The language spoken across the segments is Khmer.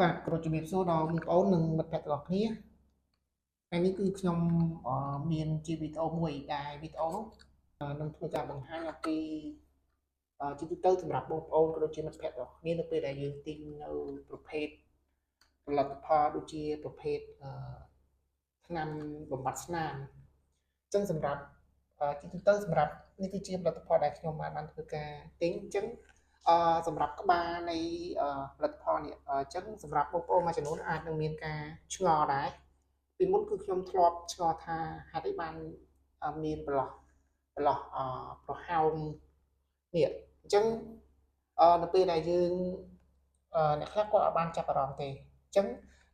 បាទគ្រូជំរាបសួរដល់បងប្អូននិងមិត្តភ័ក្តិទាំងអស់គ្នាថ្ងៃនេះគឺខ្ញុំមានជាវីដេអូមួយដែលវីដេអូនោះនឹងធ្វើការបង្ហាញអំពីជាទូទៅសម្រាប់បងប្អូនក៏ដូចជាមិត្តភ័ក្តិទាំងអស់គ្នានៅពេលដែលយើងទិញនៅប្រភេទផលិតផលដូចជាប្រភេទថ្នាំបំបត្តិស្នាមអញ្ចឹងសម្រាប់ជាទូទៅសម្រាប់នេះគឺជាផលិតផលដែលខ្ញុំបានធ្វើការទិញអញ្ចឹងសម្រាប់ក្បាលនៃផលិតផលនេះអញ្ចឹងសម្រាប់បងប្អូនមួយចំនួនអាចនឹងមានការឆ្ងល់ដែរពីមុនគឺខ្ញុំធ្លាប់ឆ្ងល់ថាហេតុអីបានមានប្រឡោះប្រហោងនេះអញ្ចឹងនៅពេលដែលយើងអ្នកខ្លះគាត់អាចបានចាប់អារម្មណ៍ទេអញ្ចឹង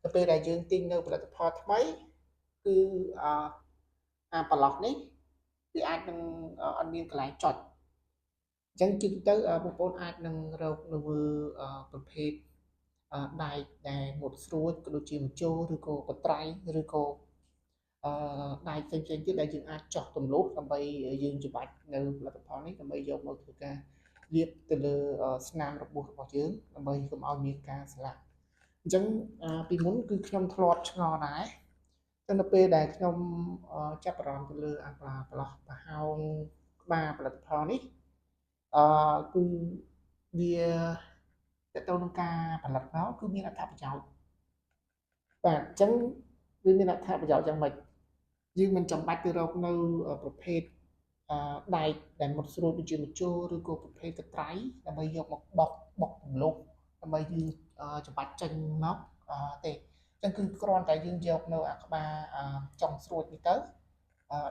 នៅពេលដែលយើងទិញនៅផលិតផលថ្មីគឺប្រឡោះនេះវាអាចនឹងអត់មានកន្លែងចុចអញ្ចឹងជាទៅបងប្អូនអាចនឹងរកនៅប្រភេទដែកដែលមុតស្រួចក៏ដូចជាម្ជោឬក៏កត្រៃឬក៏ដែកផ្សេងៗទៀតដែលយើងអាចចោះទម្លុះដើម្បីយើងច្បាច់នៅផលិតផលនេះដើម្បីយកមកធ្វើការលាបទៅលើស្នាមរបួសរបស់យើងដើម្បីកុំឲ្យមានការស្លាក់អញ្ចឹងពីមុនគឺខ្ញុំធ្លាប់ឆ្ងល់ដែរតែនៅពេលដែលខ្ញុំចាប់អារម្មណ៍ទៅលើប្រឡោះប្រហោងក្បាលផលិតផលនេះគឺវាតទៅនឹងការផលិតមកគឺមានអត្ថប្រយោជន៍បាទអញ្ចឹងវាមានអត្ថប្រយោជន៍យ៉ាងម៉េចយើងមិនចាំបាច់ទៅរកនៅប្រភេទដែកដែលមុតស្រួចដូចជាម្ជោឬក៏ប្រភេទកត្រៃដើម្បីយកមកបុកពំលុកដើម្បីយើងច្បាច់ចេញមកទេអញ្ចឹងគឺគ្រាន់តែយើងយកនៅអាក្បាលចុងស្រួចនេះទៅ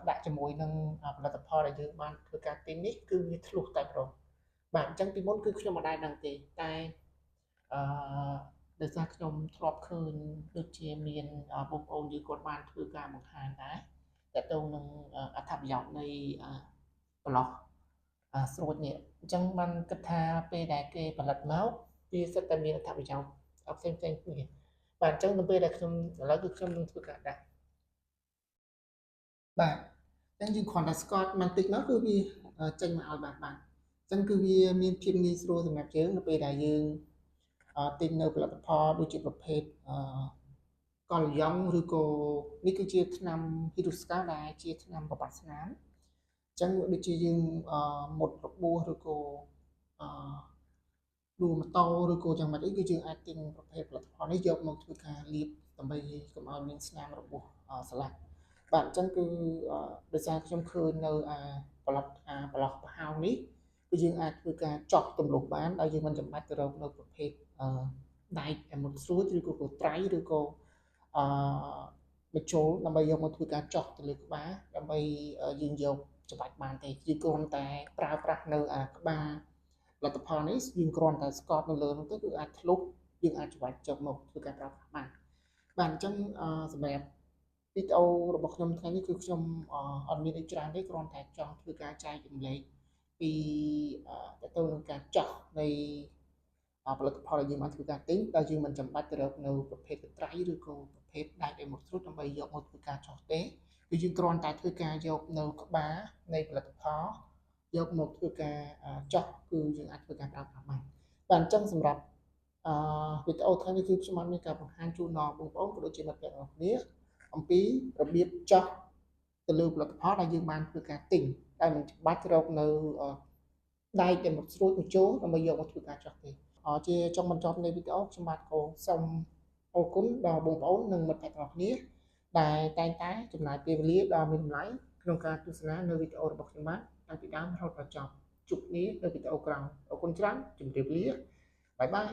ដាក់ជាមួយនឹងផលិតផលដែលយើងបានធ្វើការទិញនេះគឺវាធ្លុះតែម្ដងបាទអញ្ចឹងពីមុនគឺខ្ញុំមិនដែរដឹងទេតែអឺដោយសារខ្ញុំធ្លាប់ឃើញដូចជាមានបងប្អូនយើងគាត់បានធ្វើការបង្ហាញដែរតើទៅនឹងអត្ថប្រយោជន៍នៃប្រឡោះស្រួចនេះអញ្ចឹងបានគិតថាពេលដែលគេផលិតមកវាសិតតែមានអត្ថប្រយោជន៍ផ្សេងគ្នាបាទអញ្ចឹងនៅពេលដែលខ្ញុំឥឡូវគឺខ្ញុំនឹងធ្វើការដាក់បាទអញ្ចឹងយើងគ្រាន់តែស្កតបន្តិចមកគឺវាចេញមកឲ្យបានអញ្ចឹងគឺវាមានភាពងាយស្រួលសម្រាប់យើងនៅពេលដែលយើងទិញនៅផលិតផលដូចជាប្រភេទកលយ៉ង់ឬក៏នេះគឺជាថ្នាំហ៊ីរូស្កាដែលជាថ្នាំបំបត្តិស្នាមអញ្ចឹងដូចជាយើងមុតរបួសឬក៏ដួលម៉ូតូឬក៏យ៉ាងម៉េចអីគឺយើងអាចទិញប្រភេទផលិតផលនេះយកមកធ្វើការលាបដើម្បីកុំឲ្យមានស្នាមរបួសស្លាក់បាទអញ្ចឹងគឺដោយសារខ្ញុំឃើញនៅផលិតប្រឡោះប្រហោងនេះគឺយើងអាចធ្វើការចោះទម្លុះបានដោយយើងមិនចាំបាច់ទៅរកនៅប្រភេទដែកមុតស្រួចឬក៏កត្រៃឬក៏បញ្ចូលដើម្បីយកមកធ្វើការចោះទៅលើក្បាលដើម្បីយើងយកច្បាច់បានទេគឺគ្រាន់តែប្រើប្រាស់នៅក្បាលលទ្ធផលនេះយើងគ្រាន់តែស្កតនៅលើនោះទៅគឺអាចធ្លុះយើងអាចច្បាច់ចុះមកធ្វើការប្រើប្រាស់បានបាទអញ្ចឹងសម្រាប់វីដេអូរបស់ខ្ញុំថ្ងៃនេះគឺខ្ញុំអត់មានអីច្រើនទេគ្រាន់តែចង់ធ្វើការចែករំលែកពីទៅនឹងការចោះនៃផលិតផលដែលយើងបានធ្វើការទិញដែលយើងមិនចាំបាច់ទៅរកនៅប្រភេទកត្រៃឬក៏ប្រភេទដែកដែលមកស្រួចដើម្បីយកមកធ្វើការចោះទេគឺយើងគ្រាន់តែធ្វើការយកនៅក្បាលនៃផលិតផលយកមកធ្វើការចោះគឺយើងអាចធ្វើការប្រើប្រាស់បានបាទអញ្ចឹងសម្រាប់វីដេអូថ្ងៃនេះគឺខ្ញុំបានមានការបង្ហាញជូនដល់បងប្អូនក៏ដូចជាមិត្តភក្តិរបស់គ្នាអំពីរបៀបចោះទៅលើផលិតផលដែលយើងបានធ្វើការទិញតែមិនបាច់រកនៅដែកដែលមកស្រួចបញ្ចូលដើម្បីយកមកធ្វើការចោះទេជាចុងបញ្ចប់នៃវីដេអូខ្ញុំបាទក៏សូមអរគុណដល់បងប្អូននិងមិត្តភក្តិរបស់គ្នាដែលតែងតែចំណាយពេលវេលាដ៏មានតម្លៃក្នុងការទស្សនានៅវីដេអូរបស់ខ្ញុំបាទតាំងពីដើមរហូតដល់ចប់ជួបគ្នានៅវីដេអូក្រោយអរគុណច្រើនជម្រាបលាបាយបាយ